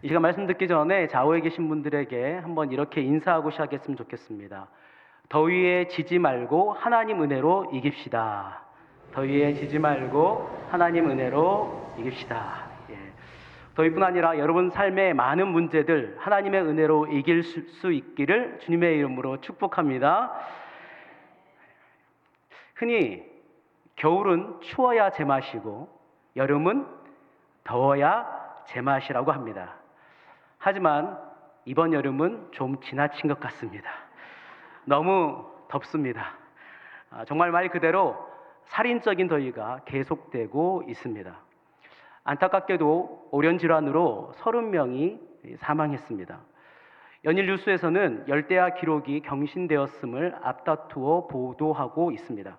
이 시간 말씀 듣기 전에 좌우에 계신 분들에게 한번 이렇게 인사하고 시작했으면 좋겠습니다. 더위에 지지 말고 하나님 은혜로 이깁시다. 더위에 지지 말고 하나님 은혜로 이깁시다. 더위뿐 아니라 여러분 삶의 많은 문제들 하나님의 은혜로 이길 수 있기를 주님의 이름으로 축복합니다. 흔히 겨울은 추워야 제맛이고 여름은 더워야 제맛이라고 합니다. 하지만 이번 여름은 좀 지나친 것 같습니다. 너무 덥습니다. 정말 말 그대로 살인적인 더위가 계속되고 있습니다. 안타깝게도 올연질환으로 30명이 사망했습니다. 연일 뉴스에서는 열대야 기록이 경신되었음을 앞다투어 보도하고 있습니다.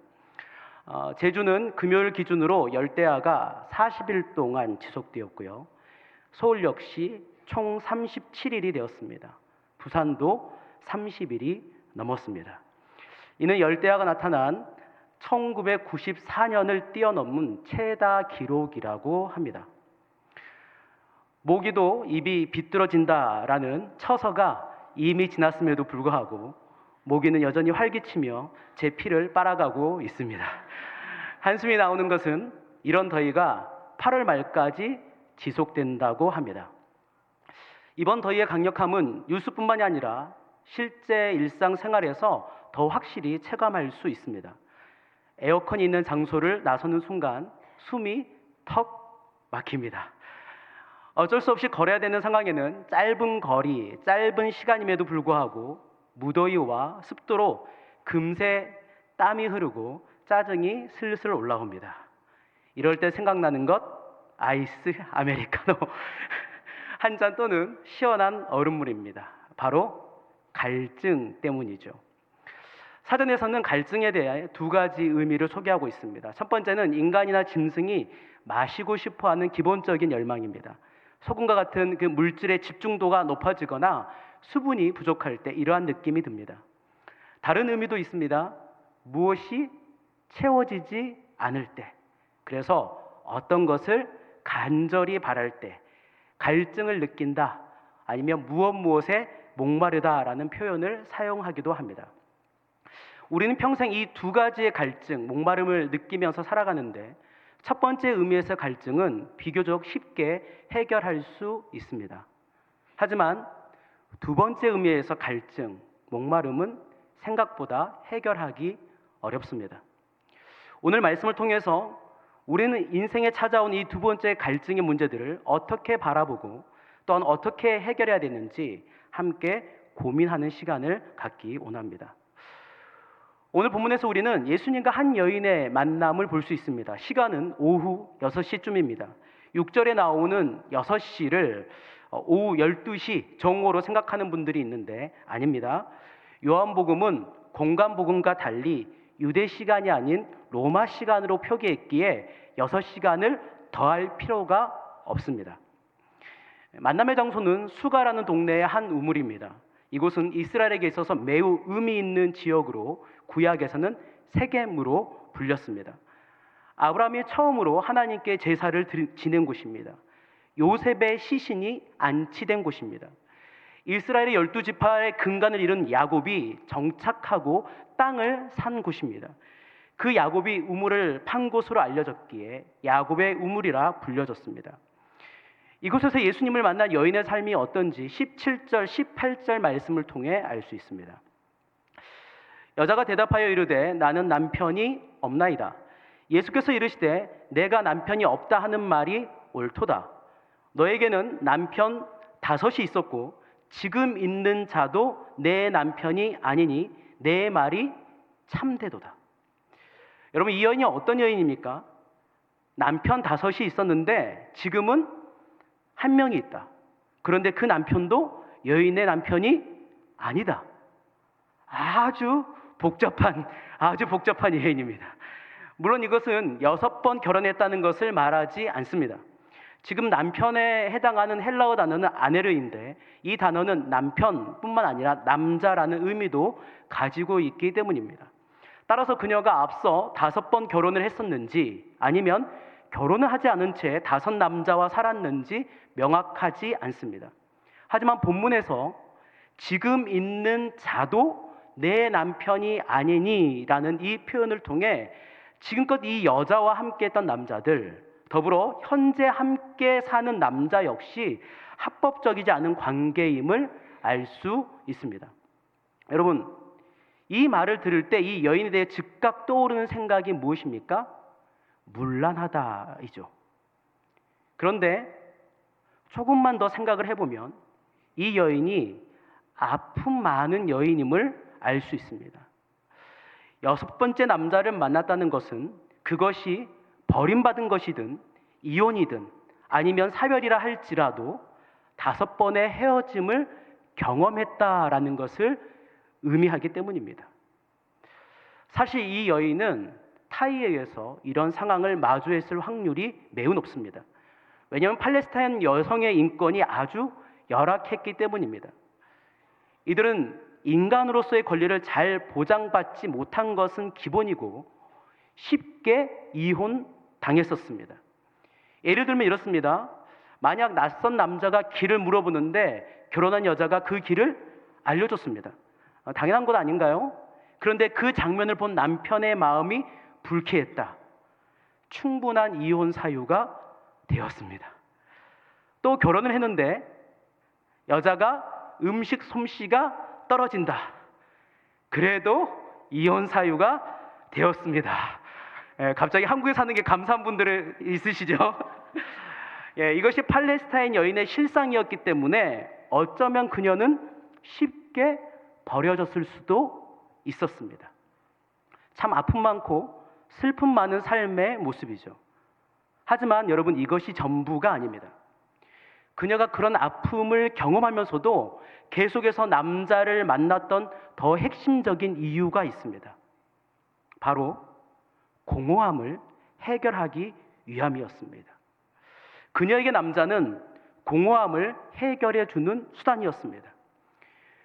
제주는 금요일 기준으로 열대야가 40일 동안 지속되었고요. 서울 역시 총 37일이 되었습니다. 부산도 30일이 넘었습니다. 이는 열대야가 나타난 1994년을 뛰어넘은 최다 기록이라고 합니다. 모기도 입이 비뚤어진다라는 처서가 이미 지났음에도 불구하고 모기는 여전히 활기치며 제 피를 빨아가고 있습니다. 한숨이 나오는 것은 이런 더위가 8월 말까지 지속된다고 합니다. 이번 더위의 강력함은 뉴스뿐만이 아니라 실제 일상생활에서 더 확실히 체감할 수 있습니다. 에어컨이 있는 장소를 나서는 순간 숨이 턱 막힙니다. 어쩔 수 없이 걸어야 되는 상황에는 짧은 거리, 짧은 시간임에도 불구하고 무더위와 습도로 금세 땀이 흐르고 짜증이 슬슬 올라옵니다. 이럴 때 생각나는 것, 아이스 아메리카노 한 잔 또는 시원한 얼음물입니다. 바로 갈증 때문이죠. 사전에서는 갈증에 대해 두 가지 의미를 소개하고 있습니다. 첫 번째는 인간이나 짐승이 마시고 싶어하는 기본적인 열망입니다. 소금과 같은 그 물질의 집중도가 높아지거나 수분이 부족할 때 이러한 느낌이 듭니다. 다른 의미도 있습니다. 무엇이 채워지지 않을 때, 그래서 어떤 것을 간절히 바랄 때 갈증을 느낀다, 아니면 무엇에 목마르다라는 표현을 사용하기도 합니다. 우리는 평생 이 두 가지의 갈증, 목마름을 느끼면서 살아가는데 첫 번째 의미에서 갈증은 비교적 쉽게 해결할 수 있습니다. 하지만 두 번째 의미에서 갈증, 목마름은 생각보다 해결하기 어렵습니다. 오늘 말씀을 통해서 우리는 인생에 찾아온 이 두 번째 갈증의 문제들을 어떻게 바라보고 또한 어떻게 해결해야 되는지 함께 고민하는 시간을 갖기 원합니다. 오늘 본문에서 우리는 예수님과 한 여인의 만남을 볼 수 있습니다. 시간은 오후 6시쯤입니다. 6절에 나오는 6시를 오후 12시 정오로 생각하는 분들이 있는데 아닙니다. 요한복음은 공간복음과 달리 유대 시간이 아닌 로마 시간으로 표기했기에 6시간을 더할 필요가 없습니다. 만남의 장소는 수가라는 동네의 한 우물입니다. 이곳은 이스라엘에게 있어서 매우 의미 있는 지역으로 구약에서는 세겜으로 불렸습니다. 아브라함이 처음으로 하나님께 제사를 지낸 곳입니다. 요셉의 시신이 안치된 곳입니다. 이스라엘의 12지파의 근간을 이룬 야곱이 정착하고 땅을 산 곳입니다. 그 야곱이 우물을 판 곳으로 알려졌기에 야곱의 우물이라 불려졌습니다. 이곳에서 예수님을 만난 여인의 삶이 어떤지 17절, 18절 말씀을 통해 알 수 있습니다. 여자가 대답하여 이르되 나는 남편이 없나이다. 예수께서 이르시되 내가 남편이 없다 하는 말이 옳도다. 너에게는 남편 5이 있었고 지금 있는 자도 내 남편이 아니니 내 말이 참되도다. 여러분, 이 여인이 어떤 여인입니까? 남편 5이 있었는데 지금은 한 명이 있다. 그런데 그 남편도 여인의 남편이 아니다. 아주 복잡한 여인입니다. 물론 이것은 6번 결혼했다는 것을 말하지 않습니다. 지금 남편에 해당하는 헬라어 단어는 아네르인데 이 단어는 남편뿐만 아니라 남자라는 의미도 가지고 있기 때문입니다. 따라서 그녀가 앞서 5번 결혼을 했었는지 아니면 결혼을 하지 않은 채 5 남자와 살았는지 명확하지 않습니다. 하지만 본문에서 지금 있는 자도 내 남편이 아니니라는 이 표현을 통해 지금껏 이 여자와 함께 했던 남자들, 더불어 현재 함께 사는 남자 역시 합법적이지 않은 관계임을 알 수 있습니다. 여러분, 이 말을 들을 때 이 여인에 대해 즉각 떠오르는 생각이 무엇입니까? 문란하다이죠. 그런데 조금만 더 생각을 해보면 이 여인이 아픔 많은 여인임을 알 수 있습니다. 6번째 남자를 만났다는 것은 그것이 버림받은 것이든 이혼이든 아니면 사별이라 할지라도 5번의 헤어짐을 경험했다라는 것을 의미하기 때문입니다. 사실 이 여인은 타이에 의해서 이런 상황을 마주했을 확률이 매우 높습니다. 왜냐하면 팔레스타인 여성의 인권이 아주 열악했기 때문입니다. 이들은 인간으로서의 권리를 잘 보장받지 못한 것은 기본이고 쉽게 이혼당했었습니다. 예를 들면 이렇습니다. 만약 낯선 남자가 길을 물어보는데 결혼한 여자가 그 길을 알려줬습니다. 당연한 것 아닌가요? 그런데 그 장면을 본 남편의 마음이 불쾌했다. 충분한 이혼 사유가 되었습니다. 또 결혼을 했는데 여자가 음식 솜씨가 떨어진다. 그래도 이혼 사유가 되었습니다. 갑자기 한국에 사는 게 감사한 분들 있으시죠? 이것이 팔레스타인 여인의 실상이었기 때문에 어쩌면 그녀는 쉽게 버려졌을 수도 있었습니다. 참 아픔 많고 슬픔 많은 삶의 모습이죠. 하지만 여러분, 이것이 전부가 아닙니다. 그녀가 그런 아픔을 경험하면서도 계속해서 남자를 만났던 더 핵심적인 이유가 있습니다. 바로 공허함을 해결하기 위함이었습니다. 그녀에게 남자는 공허함을 해결해 주는 수단이었습니다.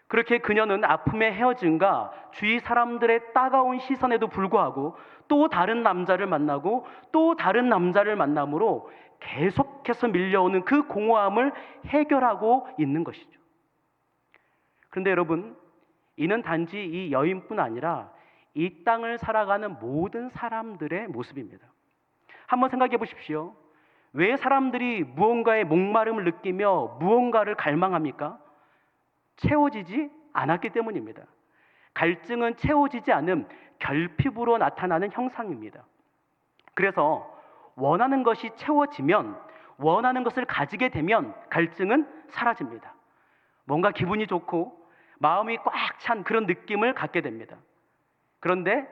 그렇게 그녀는 아픔의 헤어짐과 주위 사람들의 따가운 시선에도 불구하고 또 다른 남자를 만나고 또 다른 남자를 만남으로 계속해서 밀려오는 그 공허함을 해결하고 있는 것이죠. 그런데 여러분, 이는 단지 이 여인뿐 아니라 이 땅을 살아가는 모든 사람들의 모습입니다. 한번 생각해 보십시오. 왜 사람들이 무언가의 목마름을 느끼며 무언가를 갈망합니까? 채워지지 않았기 때문입니다. 갈증은 채워지지 않은 결핍으로 나타나는 형상입니다. 그래서 원하는 것이 채워지면, 원하는 것을 가지게 되면 갈증은 사라집니다. 뭔가 기분이 좋고 마음이 꽉 찬 그런 느낌을 갖게 됩니다. 그런데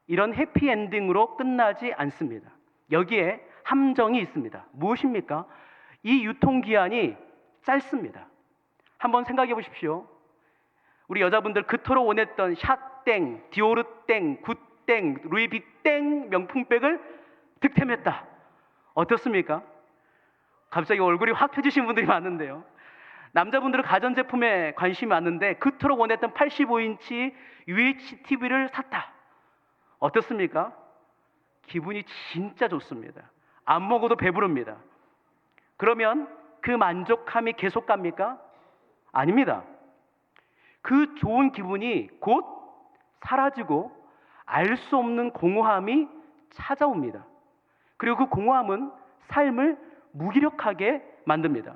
이런 해피엔딩으로 끝나지 않습니다. 여기에 함정이 있습니다. 무엇입니까? 이 유통기한이 짧습니다. 한번 생각해 보십시오. 우리 여자분들 그토록 원했던 샤땡, 디오르땡, 굿땡, 루이비땡 명품백을 득템했다. 어떻습니까? 갑자기 얼굴이 확 펴지신 분들이 많은데요. 남자분들은 가전제품에 관심이 많은데 그토록 원했던 85인치 UHTV를 샀다. 어떻습니까? 기분이 진짜 좋습니다. 안 먹어도 배부릅니다. 그러면 그 만족함이 계속 갑니까? 아닙니다. 그 좋은 기분이 곧 사라지고 알 수 없는 공허함이 찾아옵니다. 그리고 그 공허함은 삶을 무기력하게 만듭니다.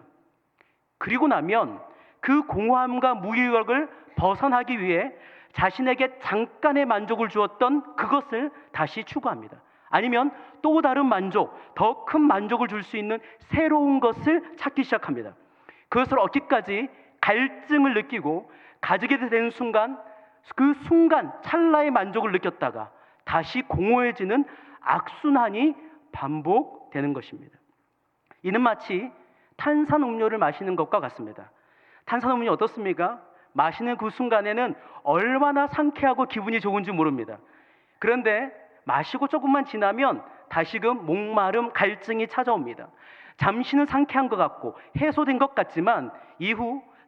그리고 나면 그 공허함과 무기력을 벗어나기 위해 자신에게 잠깐의 만족을 주었던 그것을 다시 추구합니다. 아니면 또 다른 만족, 더 큰 만족을 줄 수 있는 새로운 것을 찾기 시작합니다. 그것을 얻기까지 갈증을 느끼고 가지게 되는 순간, 그 순간 찰나의 만족을 느꼈다가 다시 공허해지는 악순환이 반복되는 것입니다. 이는 마치 탄산음료를 마시는 것과 같습니다. 탄산음료 어떻습니까? 마시는 그 순간에는 얼마나 상쾌하고 기분이 좋은지 모릅니다. 그런데 마시고 조금만 지나면 다시금 목마름, 갈증이 찾아옵니다. 잠시는 상쾌한 것 같고 해소된 것 같지만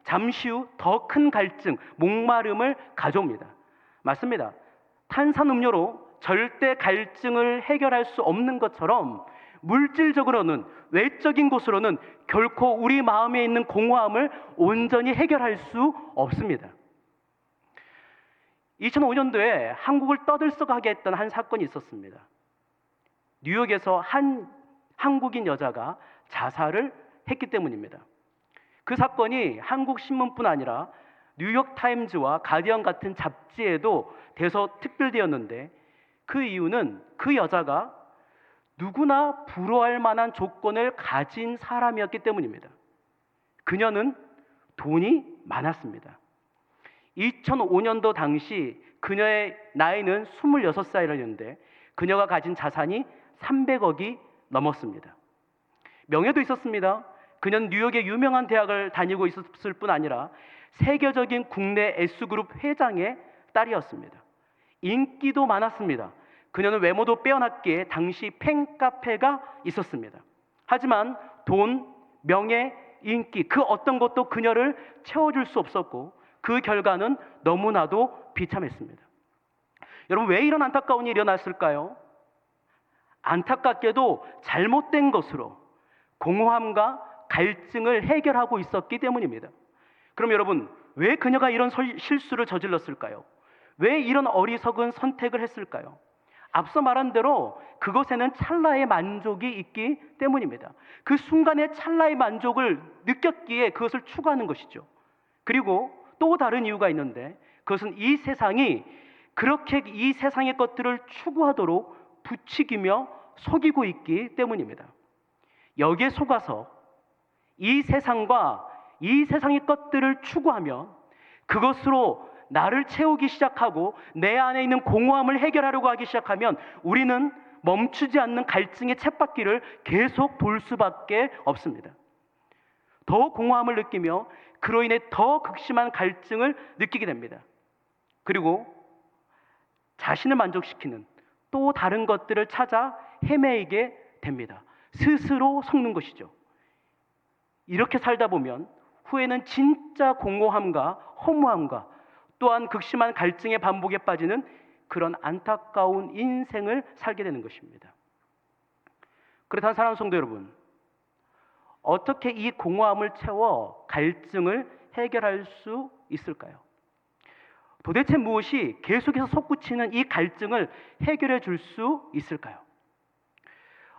잠시 후 더 큰 갈증, 목마름을 가져옵니다. 맞습니다. 탄산음료로 절대 갈증을 해결할 수 없는 것처럼 물질적으로는, 외적인 곳으로는 결코 우리 마음에 있는 공허함을 온전히 해결할 수 없습니다. 2005년도에 한국을 떠들썩하게 했던 한 사건이 있었습니다. 뉴욕에서 한 한국인 여자가 자살을 했기 때문입니다. 그 사건이 한국 신문뿐 아니라 뉴욕타임즈와 가디언 같은 잡지에도 대서특필되었는데, 그 이유는 그 여자가 누구나 부러워할 만한 조건을 가진 사람이었기 때문입니다. 그녀는 돈이 많았습니다. 2005년도 당시 그녀의 나이는 26살이었는데 그녀가 가진 자산이 300억이 넘었습니다. 명예도 있었습니다. 그녀는 뉴욕의 유명한 대학을 다니고 있었을 뿐 아니라 세계적인 국내 S그룹 회장의 딸이었습니다. 인기도 많았습니다. 그녀는 외모도 빼어났기에 당시 팬카페가 있었습니다. 하지만 돈, 명예, 인기 그 어떤 것도 그녀를 채워줄 수 없었고 그 결과는 너무나도 비참했습니다. 여러분, 왜 이런 안타까운 일이 일어났을까요? 안타깝게도 잘못된 것으로 공허함과 갈증을 해결하고 있었기 때문입니다. 그럼 여러분, 왜 그녀가 이런 실수를 저질렀을까요? 왜 이런 어리석은 선택을 했을까요? 앞서 말한 대로 그것에는 찰나의 만족이 있기 때문입니다. 그 순간의 찰나의 만족을 느꼈기에 그것을 추구하는 것이죠. 그리고 또 다른 이유가 있는데, 그것은 이 세상이 그렇게 이 세상의 것들을 추구하도록 부추기며 속이고 있기 때문입니다. 여기에 속아서 이 세상과 이 세상의 것들을 추구하며 그것으로 나를 채우기 시작하고 내 안에 있는 공허함을 해결하려고 하기 시작하면 우리는 멈추지 않는 갈증의 쳇바퀴를 계속 돌 수밖에 없습니다. 더 공허함을 느끼며 그로 인해 더 극심한 갈증을 느끼게 됩니다. 그리고 자신을 만족시키는 또 다른 것들을 찾아 헤매이게 됩니다. 스스로 속는 것이죠. 이렇게 살다 보면 후에는 진짜 공허함과 허무함과 또한 극심한 갈증의 반복에 빠지는 그런 안타까운 인생을 살게 되는 것입니다. 그렇다면 사랑하는 성도 여러분, 어떻게 이 공허함을 채워 갈증을 해결할 수 있을까요? 도대체 무엇이 계속해서 솟구치는 이 갈증을 해결해 줄 수 있을까요?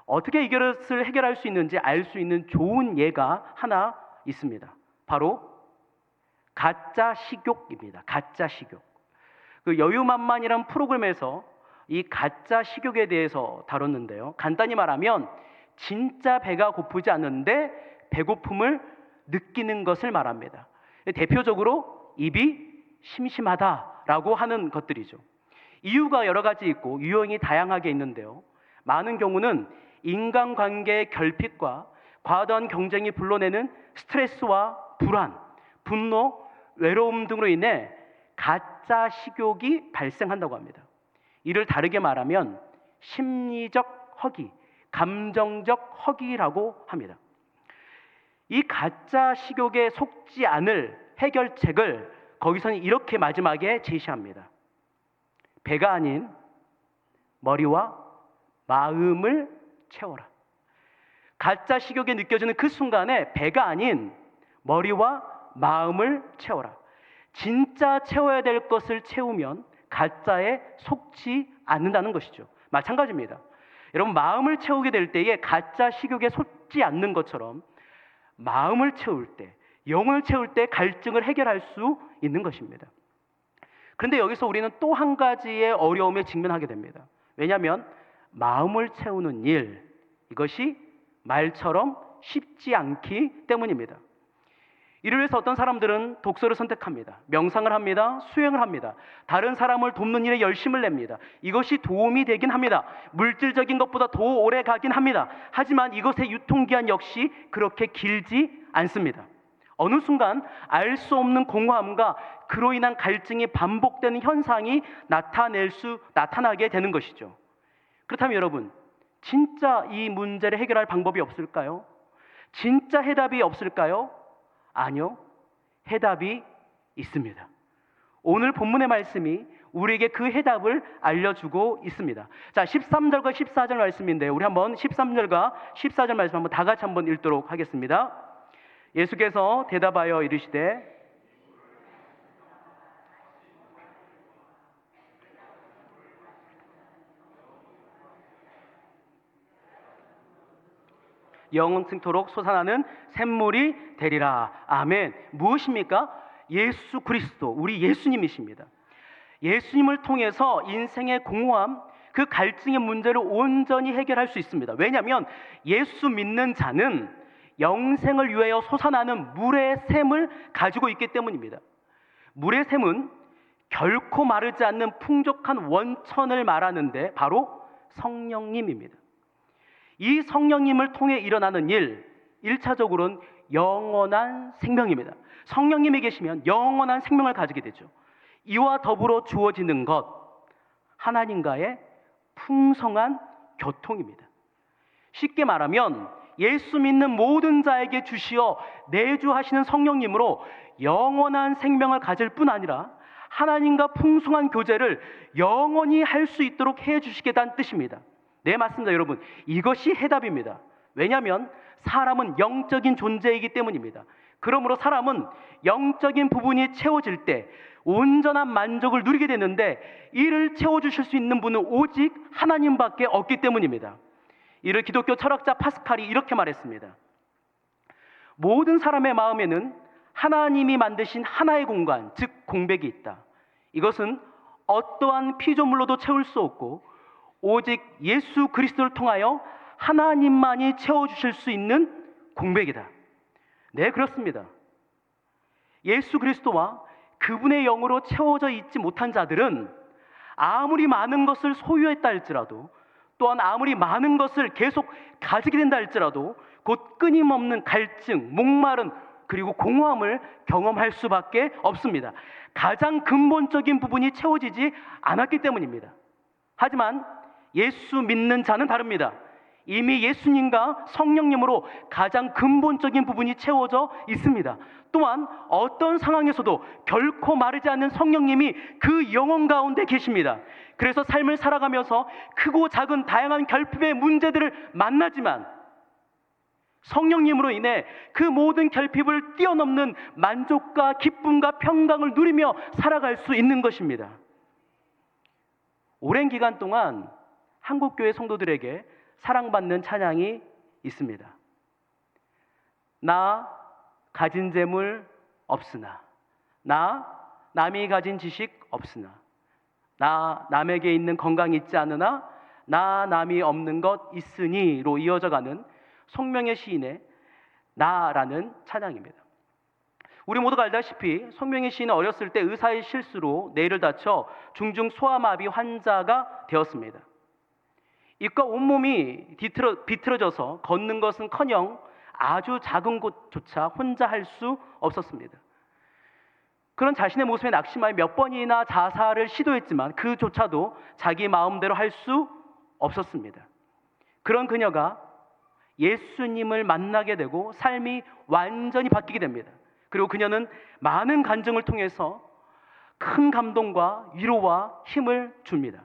어떻게 이것을 해결할 수 있는지 알 수 있는 좋은 예가 하나 있습니다. 바로 가짜 식욕입니다. 가짜 식욕. 그 여유만만이라는 프로그램에서 이 가짜 식욕에 대해서 다뤘는데요. 간단히 말하면 진짜 배가 고프지 않는데 배고픔을 느끼는 것을 말합니다. 대표적으로 입이 심심하다라고 하는 것들이죠. 이유가 여러 가지 있고 유형이 다양하게 있는데요. 많은 경우는 인간관계의 결핍과 과도한 경쟁이 불러내는 스트레스와 불안, 분노, 외로움 등으로 인해 가짜 식욕이 발생한다고 합니다. 이를 다르게 말하면 심리적 허기, 감정적 허기라고 합니다. 이 가짜 식욕에 속지 않을 해결책을 거기서는 이렇게 마지막에 제시합니다. 배가 아닌 머리와 마음을 채워라. 가짜 식욕에 느껴지는 그 순간에 배가 아닌 머리와 마음을 채워라. 진짜 채워야 될 것을 채우면 가짜에 속지 않는다는 것이죠. 마찬가지입니다. 여러분, 마음을 채우게 될 때에 가짜 식욕에 속지 않는 것처럼 마음을 채울 때, 영을 채울 때 갈증을 해결할 수 있는 것입니다. 그런데 여기서 우리는 또 한 가지의 어려움에 직면하게 됩니다. 왜냐하면 마음을 채우는 일, 이것이 말처럼 쉽지 않기 때문입니다. 이를 위해서 어떤 사람들은 독서를 선택합니다. 명상을 합니다. 수행을 합니다. 다른 사람을 돕는 일에 열심을 냅니다. 이것이 도움이 되긴 합니다. 물질적인 것보다 더 오래 가긴 합니다. 하지만 이것의 유통기한 역시 그렇게 길지 않습니다. 어느 순간 알 수 없는 공허함과 그로 인한 갈증이 반복되는 현상이 나타나게 되는 것이죠. 그렇다면 여러분, 진짜 이 문제를 해결할 방법이 없을까요? 진짜 해답이 없을까요? 아니요, 해답이 있습니다. 오늘 본문의 말씀이 우리에게 그 해답을 알려주고 있습니다. 자, 13절과 14절 말씀인데요. 우리 한번 13절과 14절 말씀 한번 다 같이 한번 읽도록 하겠습니다. 예수께서 대답하여 이르시되 영원토록 솟아나는 샘물이 되리라. 아멘. 무엇입니까? 예수 그리스도, 우리 예수님이십니다. 예수님을 통해서 인생의 공허함, 그 갈증의 문제를 온전히 해결할 수 있습니다. 왜냐하면 예수 믿는 자는 영생을 위하여 솟아나는 물의 샘을 가지고 있기 때문입니다. 물의 샘은 결코 마르지 않는 풍족한 원천을 말하는데 바로 성령님입니다. 이 성령님을 통해 일어나는 일, 1차적으로는 영원한 생명입니다. 성령님이 계시면 영원한 생명을 가지게 되죠. 이와 더불어 주어지는 것, 하나님과의 풍성한 교통입니다. 쉽게 말하면 예수 믿는 모든 자에게 주시어 내주하시는 성령님으로 영원한 생명을 가질 뿐 아니라 하나님과 풍성한 교제를 영원히 할 수 있도록 해주시겠다는 뜻입니다. 네, 맞습니다, 여러분. 이것이 해답입니다. 왜냐하면 사람은 영적인 존재이기 때문입니다. 그러므로 사람은 영적인 부분이 채워질 때 온전한 만족을 누리게 되는데, 이를 채워주실 수 있는 분은 오직 하나님밖에 없기 때문입니다. 이를 기독교 철학자 파스칼이 이렇게 말했습니다. 모든 사람의 마음에는 하나님이 만드신 하나의 공간, 즉 공백이 있다. 이것은 어떠한 피조물로도 채울 수 없고 오직 예수 그리스도를 통하여 하나님만이 채워주실 수 있는 공백이다. 네, 그렇습니다. 예수 그리스도와 그분의 영으로 채워져 있지 못한 자들은 아무리 많은 것을 소유했다 할지라도, 또한 아무리 많은 것을 계속 가지게 된다 할지라도 곧 끊임없는 갈증, 목마름, 그리고 공허함을 경험할 수밖에 없습니다. 가장 근본적인 부분이 채워지지 않았기 때문입니다. 하지만 예수 믿는 자는 다릅니다. 이미 예수님과 성령님으로 가장 근본적인 부분이 채워져 있습니다. 또한 어떤 상황에서도 결코 마르지 않는 성령님이 그 영혼 가운데 계십니다. 그래서 삶을 살아가면서 크고 작은 다양한 결핍의 문제들을 만나지만 성령님으로 인해 그 모든 결핍을 뛰어넘는 만족과 기쁨과 평강을 누리며 살아갈 수 있는 것입니다. 오랜 기간 동안 한국교회 성도들에게 사랑받는 찬양이 있습니다. 나 가진 재물 없으나, 나 남이 가진 지식 없으나, 나 남에게 있는 건강이 있지 않으나, 나 남이 없는 것 있으니로 이어져가는 송명의 시인의 나라는 찬양입니다. 우리 모두가 알다시피 송명의 시인은 어렸을 때 의사의 실수로 뇌를 다쳐 중증 소아마비 환자가 되었습니다. 입과 온몸이 비틀어져서 걷는 것은커녕 아주 작은 곳조차 혼자 할 수 없었습니다. 그런 자신의 모습에 낙심하여 몇 번이나 자살을 시도했지만 그조차도 자기 마음대로 할 수 없었습니다. 그런 그녀가 예수님을 만나게 되고 삶이 완전히 바뀌게 됩니다. 그리고 그녀는 많은 간증을 통해서 큰 감동과 위로와 힘을 줍니다.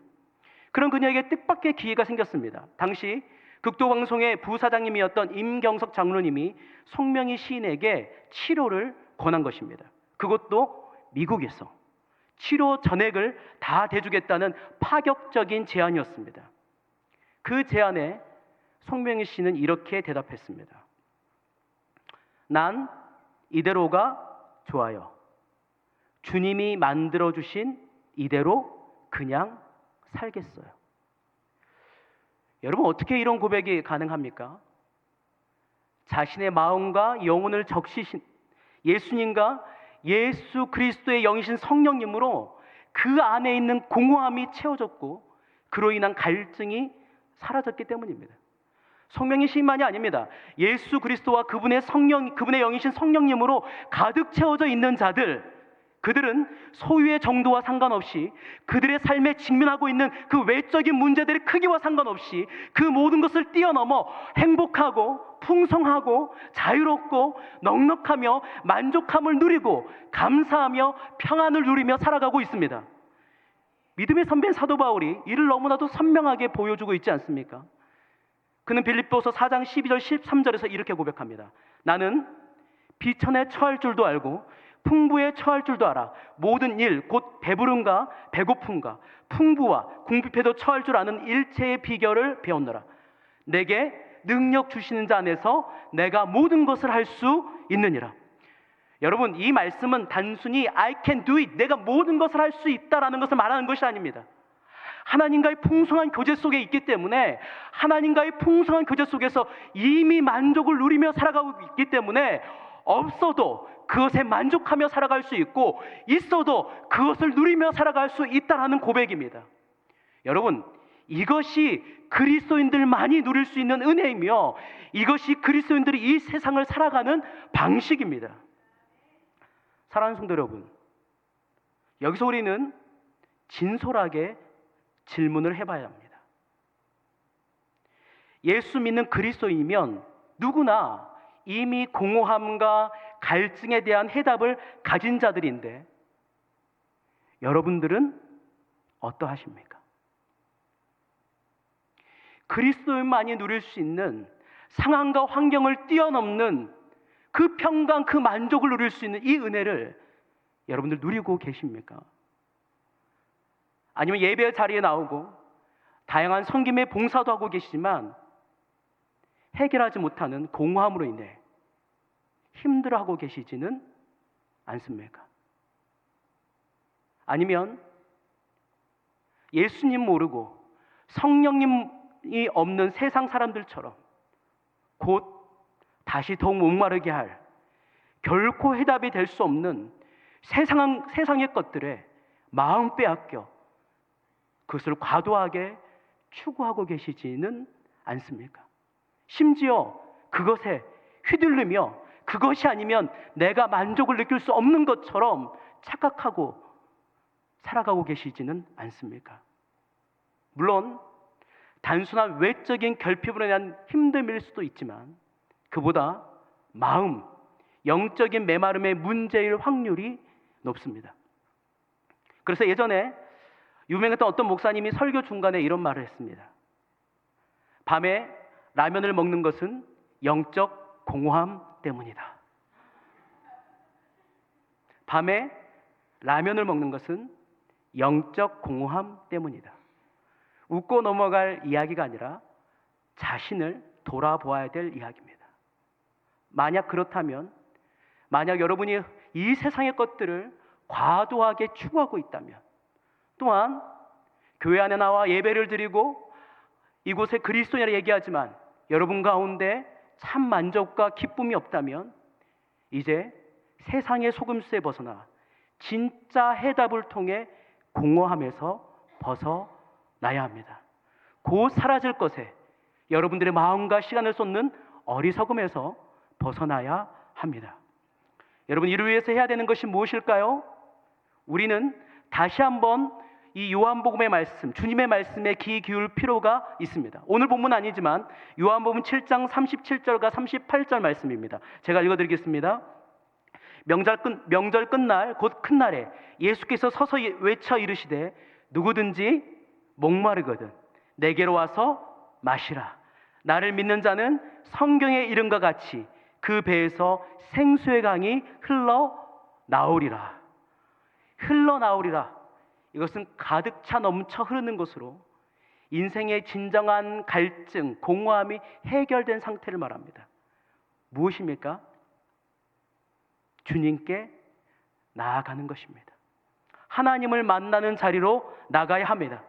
그런 그녀에게 뜻밖의 기회가 생겼습니다. 당시 극도방송의 부사장님이었던 임경석 장로님이 송명희 시인에게 치료를 권한 것입니다. 그것도 미국에서 치료 전액을 다 대주겠다는 파격적인 제안이었습니다. 그 제안에 송명희 씨는 이렇게 대답했습니다. 난 이대로가 좋아요. 주님이 만들어주신 이대로 그냥 살겠어요. 여러분, 어떻게 이런 고백이 가능합니까? 자신의 마음과 영혼을 적시신 예수님과 예수 그리스도의 영이신 성령님으로 그 안에 있는 공허함이 채워졌고 그로 인한 갈증이 사라졌기 때문입니다. 성령의 시인만이 아닙니다. 예수 그리스도와 그분의 영이신 성령님으로 가득 채워져 있는 자들, 그들은 소유의 정도와 상관없이, 그들의 삶에 직면하고 있는 그 외적인 문제들의 크기와 상관없이 그 모든 것을 뛰어넘어 행복하고 풍성하고 자유롭고 넉넉하며 만족함을 누리고 감사하며 평안을 누리며 살아가고 있습니다. 믿음의 선배인 사도 바울이 이를 너무나도 선명하게 보여주고 있지 않습니까? 그는 빌립보서 4장 12절 13절에서 이렇게 고백합니다. 나는 비천에 처할 줄도 알고 풍부에 처할 줄도 알아. 모든 일, 곧 배부름과 배고픔과 풍부와 궁핍에도 처할 줄 아는 일체의 비결을 배웠노라. 내게 능력 주시는 자 안에서 내가 모든 것을 할 수 있느니라. 여러분, 이 말씀은 단순히 I can do it, 내가 모든 것을 할 수 있다라는 것을 말하는 것이 아닙니다. 하나님과의 풍성한 교제 속에 있기 때문에, 하나님과의 풍성한 교제 속에서 이미 만족을 누리며 살아가고 있기 때문에 없어도 그것에 만족하며 살아갈 수 있고 있어도 그것을 누리며 살아갈 수 있다라는 고백입니다. 여러분, 이것이 그리스도인들만이 누릴 수 있는 은혜이며 이것이 그리스도인들이 이 세상을 살아가는 방식입니다. 사랑하는 성도 여러분, 여기서 우리는 진솔하게 질문을 해봐야 합니다. 예수 믿는 그리스도인이면 누구나 이미 공허함과 갈증에 대한 해답을 가진 자들인데 여러분들은 어떠하십니까? 그리스도인만이 누릴 수 있는 상황과 환경을 뛰어넘는 그 평강, 그 만족을 누릴 수 있는 이 은혜를 여러분들 누리고 계십니까? 아니면 예배 자리에 나오고 다양한 섬김의 봉사도 하고 계시지만 해결하지 못하는 공허함으로 인해 힘들어하고 계시지는 않습니까? 아니면 예수님 모르고 성령님이 없는 세상 사람들처럼 곧 다시 더욱 목마르게 할 결코 해답이 될 수 없는 세상의 것들에 마음 빼앗겨 그것을 과도하게 추구하고 계시지는 않습니까? 심지어 그것에 휘둘리며 그것이 아니면 내가 만족을 느낄 수 없는 것처럼 착각하고 살아가고 계시지는 않습니까? 물론 단순한 외적인 결핍으로 인한 힘듦일 수도 있지만 그보다 마음, 영적인 메마름의 문제일 확률이 높습니다. 그래서 예전에 유명했던 어떤 목사님이 설교 중간에 이런 말을 했습니다. 밤에 라면을 먹는 것은 영적 공허함 때문이다. 밤에 라면을 먹는 것은 영적 공허함 때문이다. 웃고 넘어갈 이야기가 아니라 자신을 돌아보아야 될 이야기입니다. 만약 그렇다면, 만약 여러분이 이 세상의 것들을 과도하게 추구하고 있다면, 또한 교회 안에 나와 예배를 드리고 이곳에 그리스도인이라 얘기하지만 여러분 가운데 참 만족과 기쁨이 없다면 이제 세상의 속임수에 벗어나 진짜 해답을 통해 공허함에서 벗어나야 합니다. 곧 사라질 것에 여러분들의 마음과 시간을 쏟는 어리석음에서 벗어나야 합니다. 여러분, 이를 위해서 해야 되는 것이 무엇일까요? 우리는 다시 한번 이 요한복음의 말씀, 주님의 말씀에 귀 기울 필요가 있습니다. 오늘 본문 아니지만 요한복음 7장 37절과 38절 말씀입니다. 제가 읽어드리겠습니다. 명절 끝날 곧 큰 날에 예수께서 서서 외쳐 이르시되 누구든지 목마르거든 내게로 와서 마시라. 나를 믿는 자는 성경의 이름과 같이 그 배에서 생수의 강이 흘러나오리라. 흘러나오리라. 이것은 가득 차 넘쳐 흐르는 것으로 인생의 진정한 갈증, 공허함이 해결된 상태를 말합니다. 무엇입니까? 주님께 나아가는 것입니다. 하나님을 만나는 자리로 나가야 합니다.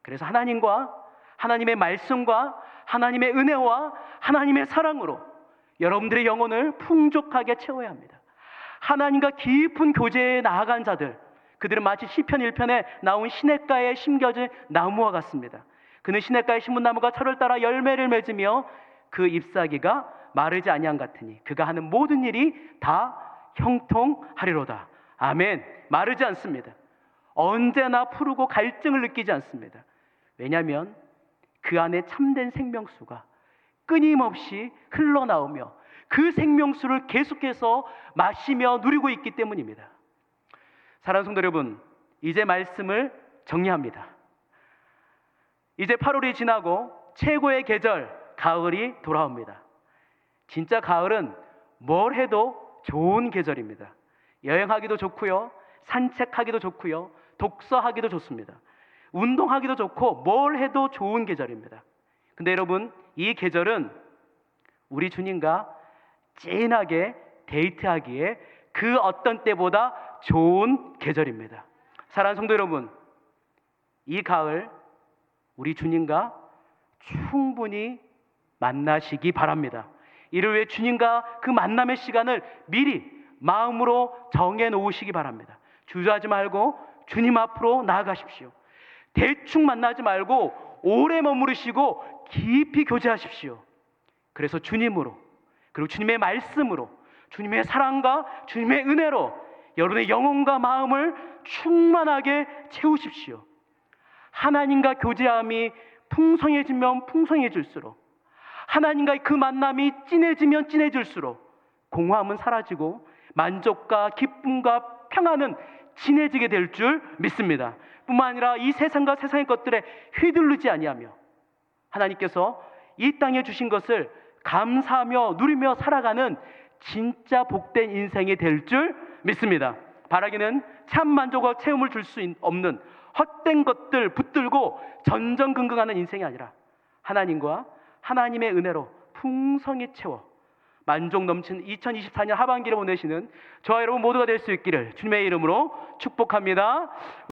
그래서 하나님과 하나님의 말씀과 하나님의 은혜와 하나님의 사랑으로 여러분들의 영혼을 풍족하게 채워야 합니다. 하나님과 깊은 교제에 나아간 자들, 그들은 마치 시편 1편에 나온 시냇가에 심겨진 나무와 같습니다. 그는 시냇가에 심은 나무가 철을 따라 열매를 맺으며 그 잎사귀가 마르지 아니한 같으니 그가 하는 모든 일이 다 형통하리로다. 아멘. 마르지 않습니다. 언제나 푸르고 갈증을 느끼지 않습니다. 왜냐하면 그 안에 참된 생명수가 끊임없이 흘러나오며 그 생명수를 계속해서 마시며 누리고 있기 때문입니다. 사랑하는 성도 여러분, 이제 말씀을 정리합니다. 이제 8월이 지나고 최고의 계절 가을이 돌아옵니다. 진짜 가을은 뭘 해도 좋은 계절입니다. 여행하기도 좋고요, 산책하기도 좋고요, 독서하기도 좋습니다. 운동하기도 좋고 뭘 해도 좋은 계절입니다. 근데 여러분, 이 계절은 우리 주님과 진하게 데이트하기에 그 어떤 때보다 좋은 계절입니다. 사랑하는 성도 여러분, 이 가을 우리 주님과 충분히 만나시기 바랍니다. 이를 위해 주님과 그 만남의 시간을 미리 마음으로 정해 놓으시기 바랍니다. 주저하지 말고 주님 앞으로 나아가십시오. 대충 만나지 말고 오래 머무르시고 깊이 교제하십시오. 그래서 주님으로, 그리고 주님의 말씀으로, 주님의 사랑과 주님의 은혜로 여러분의 영혼과 마음을 충만하게 채우십시오. 하나님과 교제함이 풍성해지면 풍성해질수록, 하나님과의 그 만남이 진해지면 진해질수록 공허함은 사라지고 만족과 기쁨과 평안은 진해지게 될 줄 믿습니다. 뿐만 아니라 이 세상과 세상의 것들에 휘둘르지 아니하며 하나님께서 이 땅에 주신 것을 감사하며 누리며 살아가는 진짜 복된 인생이 될 줄 믿습니다. 바라기는 참 만족과 체험을 줄 수 없는 헛된 것들 붙들고 전전긍긍하는 인생이 아니라 하나님과 하나님의 은혜로 풍성히 채워 만족 넘치는 2024년 하반기를 보내시는 저와 여러분 모두가 될 수 있기를 주님의 이름으로 축복합니다.